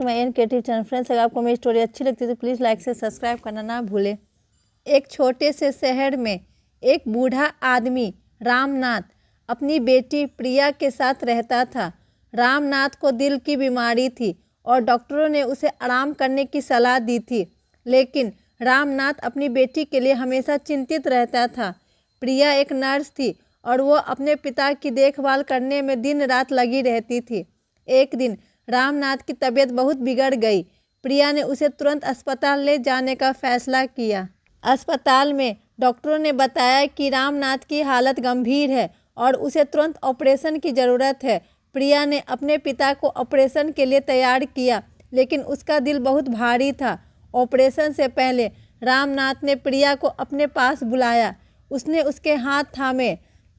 मैं N creative channel. Friends, अगर आपको मेरी स्टोरी अच्छी लगती है तो प्लीज़ लाइक से सब्सक्राइब करना ना भूलें। एक छोटे से शहर में एक बूढ़ा आदमी रामनाथ अपनी बेटी प्रिया के साथ रहता था। रामनाथ को दिल की बीमारी थी और डॉक्टरों ने उसे आराम करने की सलाह दी थी, लेकिन रामनाथ अपनी बेटी के लिए हमेशा चिंतित रहता था। प्रिया एक नर्स थी और वो अपने पिता की देखभाल करने में दिन रात लगी रहती थी। एक दिन रामनाथ की तबीयत बहुत बिगड़ गई। प्रिया ने उसे तुरंत अस्पताल ले जाने का फैसला किया। अस्पताल में डॉक्टरों ने बताया कि रामनाथ की हालत गंभीर है और उसे तुरंत ऑपरेशन की ज़रूरत है। प्रिया ने अपने पिता को ऑपरेशन के लिए तैयार किया, लेकिन उसका दिल बहुत भारी था। ऑपरेशन से पहले रामनाथ ने प्रिया को अपने पास बुलाया। उसने उसके हाथ थामे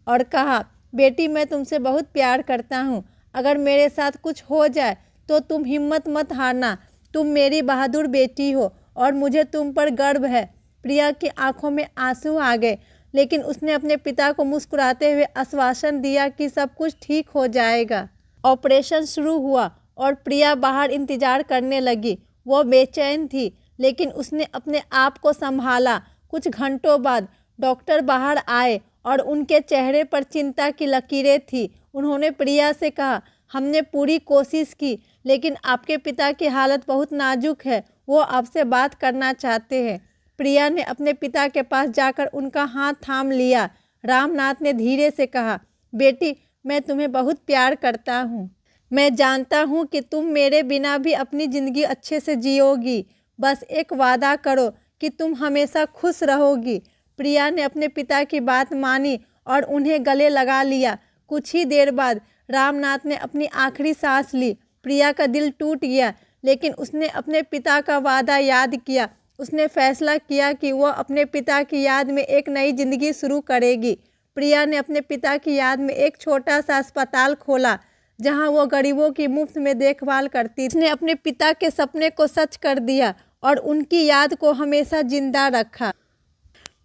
और कहा, बेटी, मैं तुमसे बहुत प्यार करता हूँ। अगर मेरे साथ कुछ हो जाए तो तुम हिम्मत मत हारना। तुम मेरी बहादुर बेटी हो और मुझे तुम पर गर्व है। प्रिया की आंखों में आंसू आ गए, लेकिन उसने अपने पिता को मुस्कुराते हुए आश्वासन दिया कि सब कुछ ठीक हो जाएगा। ऑपरेशन शुरू हुआ और प्रिया बाहर इंतजार करने लगी। वो बेचैन थी, लेकिन उसने अपने आप को संभाला। कुछ घंटों बाद डॉक्टर बाहर आए और उनके चेहरे पर चिंता की लकीरें थी। उन्होंने प्रिया से कहा, हमने पूरी कोशिश की, लेकिन आपके पिता की हालत बहुत नाजुक है। वो आपसे बात करना चाहते हैं। प्रिया ने अपने पिता के पास जाकर उनका हाथ थाम लिया। रामनाथ ने धीरे से कहा, बेटी, मैं तुम्हें बहुत प्यार करता हूँ। मैं जानता हूँ कि तुम मेरे बिना भी अपनी ज़िंदगी अच्छे से जियोगी। बस एक वादा करो कि तुम हमेशा खुश रहोगी। प्रिया ने अपने पिता की बात मानी और उन्हें गले लगा लिया। कुछ ही देर बाद रामनाथ ने अपनी आखिरी सांस ली। प्रिया का दिल टूट गया, लेकिन उसने अपने पिता का वादा याद किया। उसने फैसला किया कि वह अपने पिता की याद में एक नई जिंदगी शुरू करेगी। प्रिया ने अपने पिता की याद में एक छोटा सा अस्पताल खोला, जहां वो गरीबों की मुफ्त में देखभाल करती थी। उसने अपने पिता के सपने को सच कर दिया और उनकी याद को हमेशा जिंदा रखा।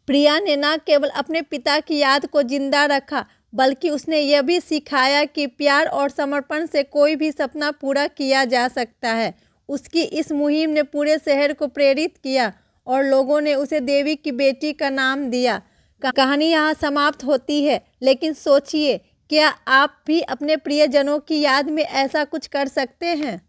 प्रिया ने न केवल अपने पिता की याद को जिंदा रखा, बल्कि उसने यह भी सिखाया कि प्यार और समर्पण से कोई भी सपना पूरा किया जा सकता है। उसकी इस मुहिम ने पूरे शहर को प्रेरित किया और लोगों ने उसे देवी की बेटी का नाम दिया। कहानी यहाँ समाप्त होती है, लेकिन सोचिए, क्या आप भी अपने प्रियजनों की याद में ऐसा कुछ कर सकते हैं?